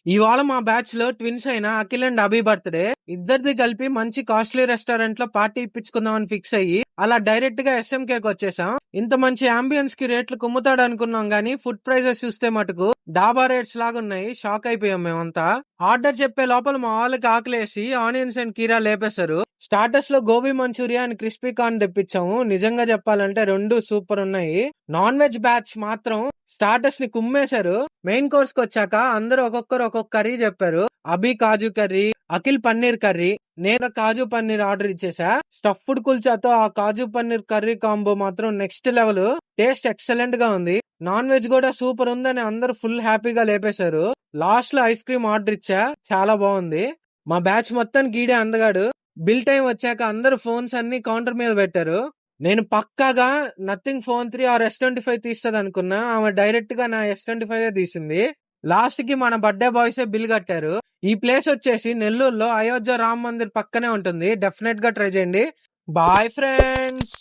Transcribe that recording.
ఇవాళ మా బ్యాచ్ లో ట్విన్స్ అయిన అఖిల్ అండ్ అభి బర్త్డే. ఇద్దరిది కలిపి మంచి కాస్ట్లీ రెస్టారెంట్ లో పార్టీ ఇప్పించుకుందామని ఫిక్స్ అయ్యి అలా డైరెక్ట్ గా SMK కి వచ్చేసాం. ఇంత మంచి అంబియన్స్ కి రేట్లు కుమ్ముతాడు అనుకున్నాం గానీ ఫుడ్ ప్రైజెస్ చూస్తే మటుకు డాబా రేట్స్ లాగున్నాయి. షాక్ అయిపోయాం మేమంతా. ఆర్డర్ చెప్పే లోపల మా వాళ్ళకి ఆకలేసి ఆనియన్స్ అండ్ కీరా లేపేశారు. స్టార్టర్స్ లో gobi manchurian and crispy corn తెప్పించాము. నిజంగా చెప్పాలంటే రెండు సూపర్ ఉన్నాయి. నాన్ వెజ్ బ్యాచ్ మాత్రం స్టార్టర్స్ ని కుమ్మేశారు. మెయిన్ కోర్స్ కి వచ్చాక అందరూ ఒక్కొక్కరు ఒక్కొక్క కర్రీ చెప్పారు. అభి కాజు కర్రీ, అఖిల్ పన్నీర్ కర్రీ, నేను కాజు పన్నీర్ ఆర్డర్ ఇచ్చేసా. స్టఫ్డ్ కుల్చాతో ఆ కాజు పన్నీర్ కర్రీ కాంబో మాత్రం నెక్స్ట్ లెవెల్. టేస్ట్ ఎక్సలెంట్ గా ఉంది. నాన్ వెజ్ కూడా సూపర్ ఉందని అందరూ ఫుల్ హ్యాపీగా లేపేశారు. లాస్ట్ లో ఐస్ క్రీమ్ ఆర్డర్ ఇచ్చా, చాలా బాగుంది. మా బ్యాచ్ మొత్తానికి ఈడే అందగాడు. బిల్ టైం వచ్చాక అందరూ ఫోన్స్ అన్ని కౌంటర్ మీద పెట్టారు. నేను పక్కాగా నథింగ్ ఫోన్ 3 ఆర్ S25 తీస్తుంది అనుకున్నా. ఆమె డైరెక్ట్ గా నా S25 తీసింది. లాస్ట్ కి మన బర్త్డే బాయ్సే బిల్ కట్టారు. ఈ ప్లేస్ వచ్చేసి నెల్లూరులో అయోధ్య రామ్ మందిర్ పక్కనే ఉంటుంది. డెఫినెట్ గా ట్రై చేయండి. Boy friends.